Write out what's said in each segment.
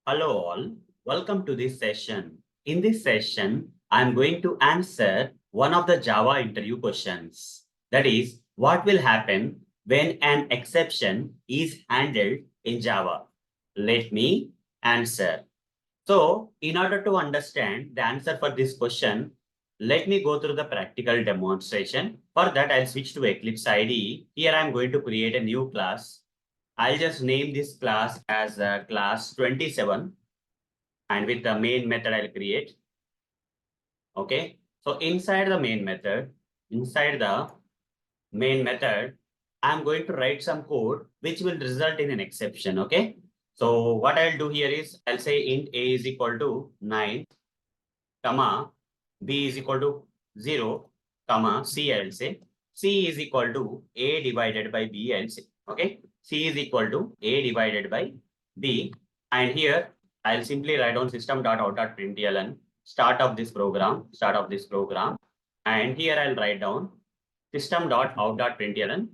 Hello all, welcome to this session. In this session, I'm going to answer one of the Java interview questions. That is, what will happen when an exception is handled in Java? Let me answer. So, in order to understand the answer for this question, let me go through the practical demonstration. For that, I'll switch to Eclipse IDE. Here, I'm going to create a new class. I'll just name this class as class 27, and with the main method I'll create. Okay. So inside the main method, I'm going to write some code which will result in an exception. Okay. So what I'll do here is I'll say int a is equal to 9, comma, b is equal to 0, comma, c I'll say. C is equal to a divided by b I'll say. Okay. C is equal to a divided by b. And here I'll simply write down system.out.println start of this program. And here I'll write down system.out.println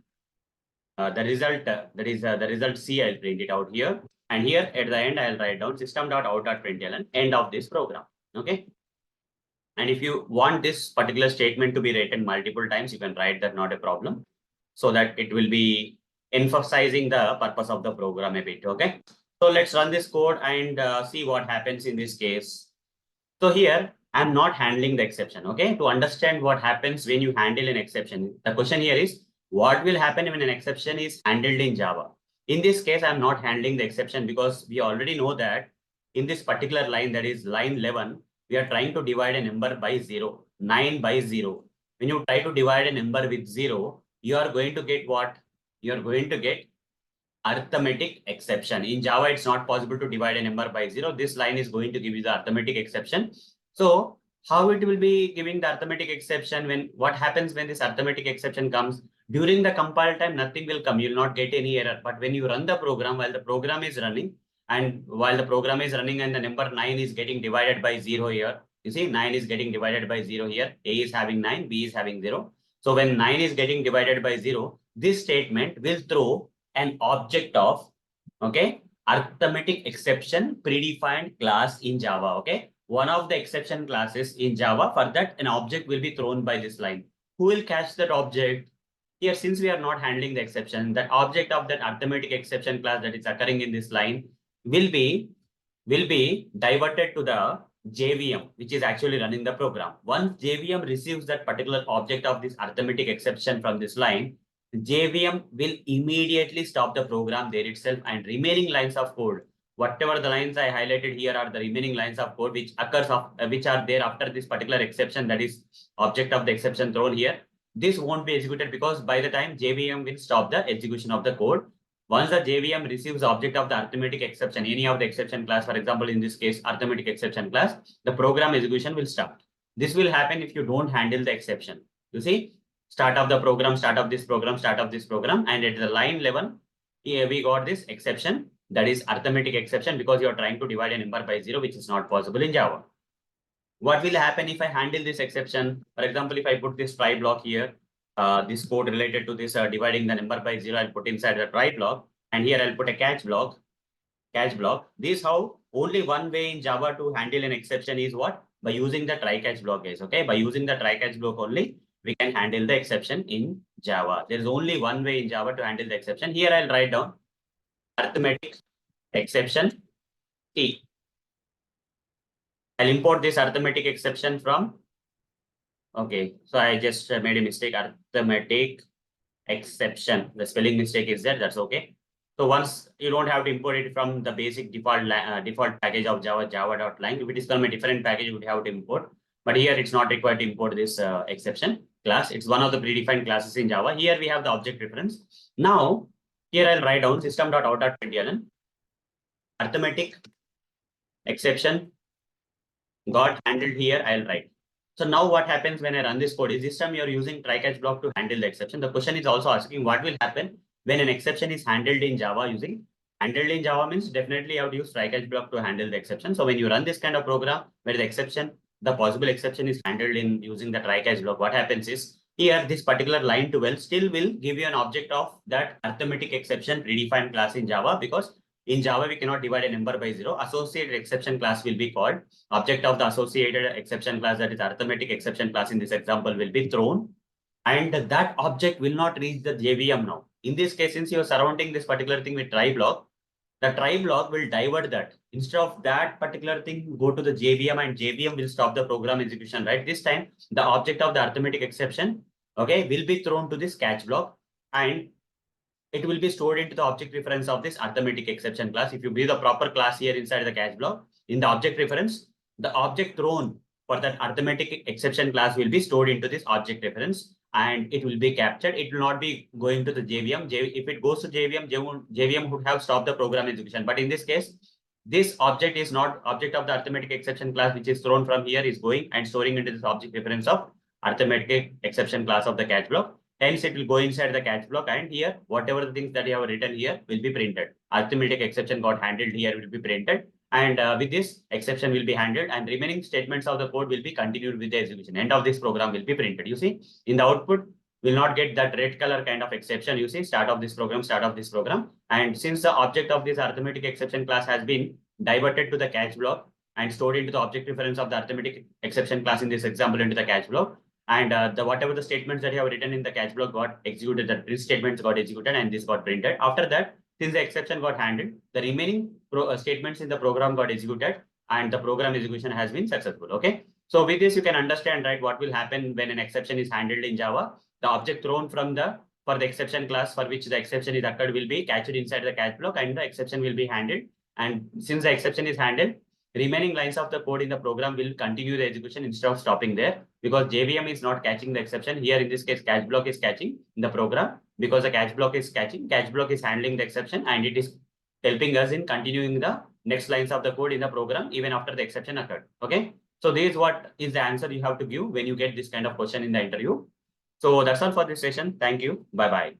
the result, that is the result C, I'll print it out here. And here at the end, I'll write down system.out.println end of this program. Okay. And if you want this particular statement to be written multiple times, you can write that, not a problem, so that it will be emphasizing the purpose of the program a bit. Okay. So let's run this code and see what happens in this case. So here, I'm not handling the exception. Okay. To understand what happens when you handle an exception, the question here is, what will happen when an exception is handled in Java? In this case, I'm not handling the exception because we already know that in this particular line, that is line 11, we are trying to divide a number by 0, 9 by 0. When you try to divide a number with 0, you are going to get what? You are going to get arithmetic exception. In Java, it's not possible to divide a number by 0. This line is going to give you the arithmetic exception. So how it will be giving the arithmetic exception? When what happens when this arithmetic exception comes? During the compile time, nothing will come. You will not get any error. But when you run the program, while the program is running, and the number 9 is getting divided by 0 here, you see 9 is getting divided by 0 here. A is having 9, B is having 0. So when 9 is getting divided by 0, this statement will throw an object of, okay, arithmetic exception predefined class in Java. Okay. One of the exception classes in Java. For that, an object will be thrown by this line. Who will catch that object? Here, since we are not handling the exception, that object of that arithmetic exception class that is occurring in this line will be diverted to the JVM, which is actually running the program. Once JVM receives that particular object of this arithmetic exception from this line, JVM will immediately stop the program there itself, and remaining lines of code, whatever the lines I highlighted here are the remaining lines of code which are there after this particular exception, that is object of the exception thrown here. This won't be executed because by the time JVM will stop the execution of the code. Once the JVM receives the object of the arithmetic exception, any of the exception class, for example, in this case, arithmetic exception class, the program execution will stop. This will happen if you don't handle the exception. You see, start of the program, start of this program, and at the line 11, here we got this exception, that is arithmetic exception, because you are trying to divide a number by 0, which is not possible in Java. What will happen if I handle this exception? For example, if I put this try block here, this code related to this dividing the number by 0, I'll put inside the try block, and here I'll put a catch block. This how only one way in Java to handle an exception is what? By using the try catch block, guys. Okay, by using the try catch block only, we can handle the exception in Java. There is only one way in Java to handle the exception. Here I'll write down arithmetic exception T. I'll import this arithmetic exception from, okay, so I just made a mistake, arithmetic exception. The spelling mistake is there, that's okay. So once you don't have to import it from the basic default package of java.lang. If it is from a different package, you would have to import. But here it's not required to import this exception class. It's one of the predefined classes in Java. Here we have the object reference. Now, here I'll write down system.out.println arithmetic exception got handled here, I'll write. So now what happens when I run this code is this time you're using try catch block to handle the exception. The question is also asking what will happen when an exception is handled in Java using handled in Java means definitely you have to use try catch block to handle the exception. So when you run this kind of program where the possible exception is handled in using the try catch block, what happens is here this particular line 12 still will give you an object of that arithmetic exception predefined class in Java, because In Java, we cannot divide a number by 0. Associated exception class will be called. Object of the associated exception class, that is arithmetic exception class in this example, will be thrown. And that object will not reach the JVM now. In this case, since you are surrounding this particular thing with try block, the try block will divert that. Instead of that particular thing, go to the JVM and JVM will stop the program execution, right? This time, the object of the arithmetic exception, okay, will be thrown to this catch block, and it will be stored into the object reference of this arithmetic exception class. If you give the proper class here inside the catch block, in the object reference, the object thrown for that arithmetic exception class will be stored into this object reference, and it will be captured. It will not be going to the JVM. If it goes to JVM, JVM would have stopped the program execution. But in this case, this object is not object of the arithmetic exception class, which is thrown from here, is going and storing into this object reference of arithmetic exception class of the catch block. Hence, it will go inside the catch block, and here, whatever the things that you have written here will be printed. Arithmetic exception got handled here will be printed. And with this, exception will be handled, and remaining statements of the code will be continued with the execution. End of this program will be printed. You see, in the output, will not get that red color kind of exception. You see, start of this program, start of this program. And since the object of this arithmetic exception class has been diverted to the catch block and stored into the object reference of the arithmetic exception class in this example into the catch block, and whatever the statements that you have written in the catch block got executed, the print statements got executed, and this got printed. After that, since the exception got handled, the remaining statements in the program got executed, and the program execution has been successful. Okay. So with this, you can understand, right, what will happen when an exception is handled in Java. The object thrown from for the exception class for which the exception is occurred will be captured inside the catch block, and the exception will be handled. And since the exception is handled, remaining lines of the code in the program will continue the execution instead of stopping there, because JVM is not catching the exception. Here in this case, catch block is catching in the program, because the catch block is catching, catch block is handling the exception, and it is helping us in continuing the next lines of the code in the program even after the exception occurred. Okay. So this is what is the answer you have to give when you get this kind of question in the interview. So that's all for this session. Thank you. Bye-bye.